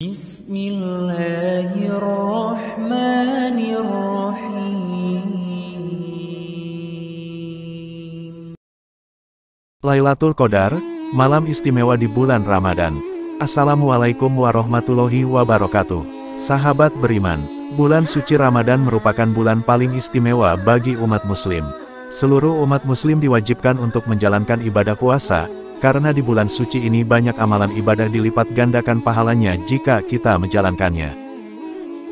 Bismillahirrahmanirrahim. Lailatul Qadar, malam istimewa di bulan Ramadan. Assalamualaikum warahmatullahi wabarakatuh. Sahabat beriman, bulan suci Ramadan merupakan bulan paling istimewa bagi umat muslim. Seluruh umat muslim diwajibkan untuk menjalankan ibadah puasa, karena di bulan suci ini banyak amalan ibadah dilipat gandakan pahalanya jika kita menjalankannya.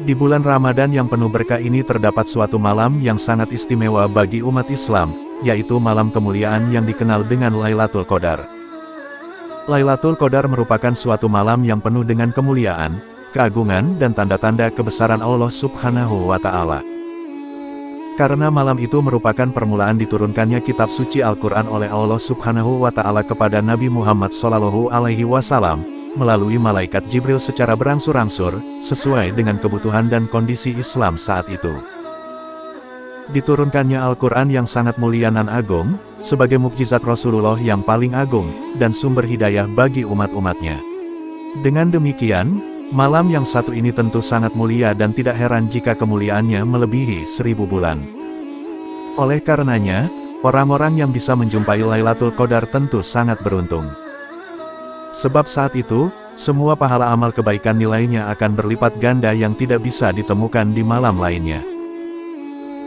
Di bulan Ramadan yang penuh berkah ini terdapat suatu malam yang sangat istimewa bagi umat Islam, yaitu malam kemuliaan yang dikenal dengan Lailatul Qadar. Lailatul Qadar merupakan suatu malam yang penuh dengan kemuliaan, keagungan dan tanda-tanda kebesaran Allah Subhanahu wa Ta'ala. Karena malam itu merupakan permulaan diturunkannya kitab suci Al-Quran oleh Allah Subhanahu wa Ta'ala kepada Nabi Muhammad SAW, melalui malaikat Jibril secara berangsur-angsur, sesuai dengan kebutuhan dan kondisi Islam saat itu. Diturunkannya Al-Quran yang sangat mulia dan agung, sebagai mukjizat Rasulullah yang paling agung, dan sumber hidayah bagi umat-umatnya. Dengan demikian, malam yang satu ini tentu sangat mulia dan tidak heran jika kemuliaannya melebihi 1000 bulan. Oleh karenanya, orang-orang yang bisa menjumpai Lailatul Qadar tentu sangat beruntung. Sebab saat itu, semua pahala amal kebaikan nilainya akan berlipat ganda yang tidak bisa ditemukan di malam lainnya.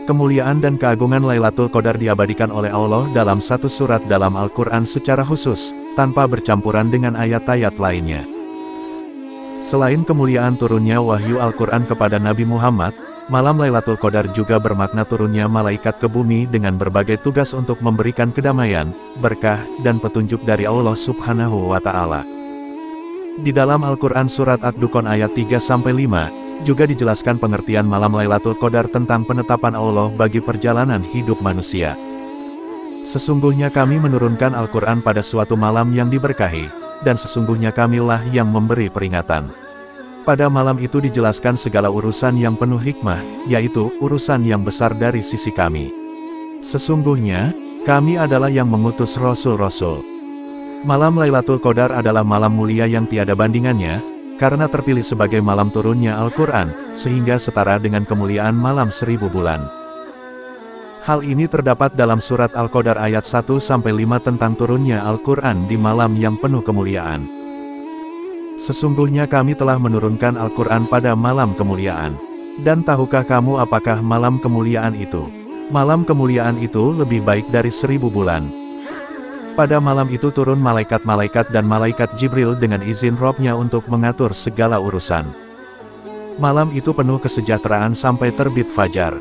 Kemuliaan dan keagungan Lailatul Qadar diabadikan oleh Allah dalam satu surat dalam Al-Quran secara khusus, tanpa bercampuran dengan ayat-ayat lainnya. Selain kemuliaan turunnya wahyu Al-Quran kepada Nabi Muhammad, malam Lailatul Qadar juga bermakna turunnya malaikat ke bumi dengan berbagai tugas untuk memberikan kedamaian, berkah, dan petunjuk dari Allah Subhanahu wa Ta'ala. Di dalam Al-Quran surat Ad-Dukhan ayat 3-5, juga dijelaskan pengertian malam Lailatul Qadar tentang penetapan Allah bagi perjalanan hidup manusia. Sesungguhnya kami menurunkan Al-Quran pada suatu malam yang diberkahi, dan sesungguhnya kamilah yang memberi peringatan. Pada malam itu dijelaskan segala urusan yang penuh hikmah, yaitu urusan yang besar dari sisi kami. Sesungguhnya, kami adalah yang mengutus Rasul-Rasul. Malam Lailatul Qadar adalah malam mulia yang tiada bandingannya, karena terpilih sebagai malam turunnya Al-Quran, sehingga setara dengan kemuliaan malam 1000 bulan. Hal ini terdapat dalam surat Al-Qadar ayat 1-5 tentang turunnya Al-Quran di malam yang penuh kemuliaan. Sesungguhnya kami telah menurunkan Al-Quran pada malam kemuliaan. Dan tahukah kamu apakah malam kemuliaan itu? Malam kemuliaan itu lebih baik dari 1000 bulan. Pada malam itu turun malaikat-malaikat dan malaikat Jibril dengan izin Rabb-Nya untuk mengatur segala urusan. Malam itu penuh kesejahteraan sampai terbit fajar.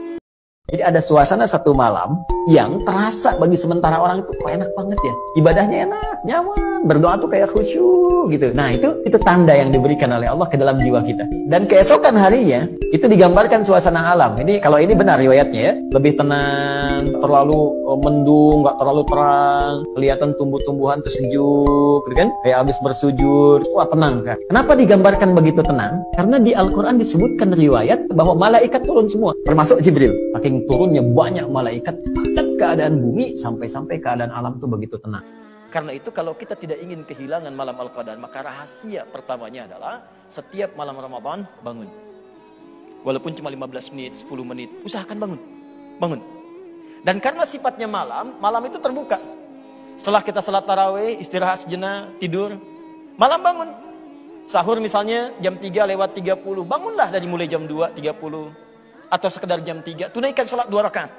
Jadi ada suasana satu malam yang terasa bagi sementara orang itu kok enak banget ya. Ibadahnya enak, nyaman, berdoa tuh kayak khusyuk gitu. Nah itu tanda yang diberikan oleh Allah ke dalam jiwa kita. Dan keesokan harinya itu digambarkan suasana alam. Jadi kalau ini benar riwayatnya ya, lebih tenang, terlalu mendung, nggak terlalu terang, kelihatan tumbuh-tumbuhan tuh sejuk, gitu kan? Kayak habis bersujud, wah tenang kan? Kenapa digambarkan begitu tenang? Karena di Al-Quran disebutkan riwayat bahwa malaikat turun semua, termasuk Jibril. Saking turunnya banyak malaikat pada keadaan bumi sampai keadaan alam tuh begitu tenang. Karena itu kalau kita tidak ingin kehilangan malam Al-Qadar, maka rahasia pertamanya adalah setiap malam Ramadan bangun. Walaupun cuma 15 menit, 10 menit, usahakan bangun. Bangun. Dan karena sifatnya malam, malam itu terbuka. Setelah kita salat tarawih, istirahat sejenak, tidur, malam bangun. Sahur misalnya jam 3:30, bangunlah dari mulai jam 2:30. Atau sekedar jam 3, tunaikan sholat 2 rakaat.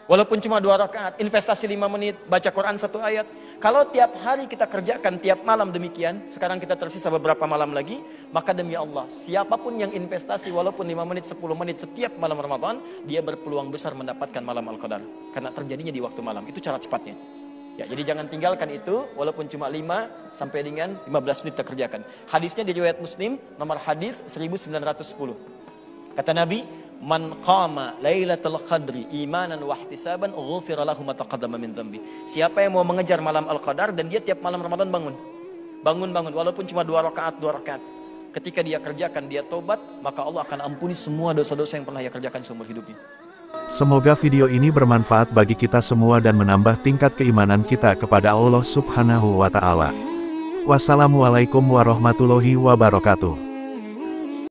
Walaupun cuma 2 rakaat, investasi 5 menit, baca Quran 1 ayat. Kalau tiap hari kita kerjakan, tiap malam demikian, sekarang kita tersisa beberapa malam lagi, maka demi Allah, siapapun yang investasi walaupun 5 menit, 10 menit setiap malam Ramadan, dia berpeluang besar mendapatkan malam Al-Qadar. Karena terjadinya di waktu malam, itu cara cepatnya. Ya, jadi jangan tinggalkan itu, walaupun cuma 5 sampai dengan 15 menit kita kerjakan. Hadisnya di riwayat Muslim, nomor hadis 1910. Kata Nabi, man qama lailatul qadri imanan wa ihtisaban ghufira lahu ma taqaddama min dhanbi. Siapa yang mau mengejar malam Al-Qadar dan dia tiap malam Ramadan bangun. Bangun walaupun cuma 2 rakaat. Ketika dia kerjakan, dia tobat, maka Allah akan ampuni semua dosa-dosa yang pernah dia kerjakan seumur hidupnya. Semoga video ini bermanfaat bagi kita semua dan menambah tingkat keimanan kita kepada Allah Subhanahu wa Ta'ala. Wassalamualaikum warahmatullahi wabarakatuh.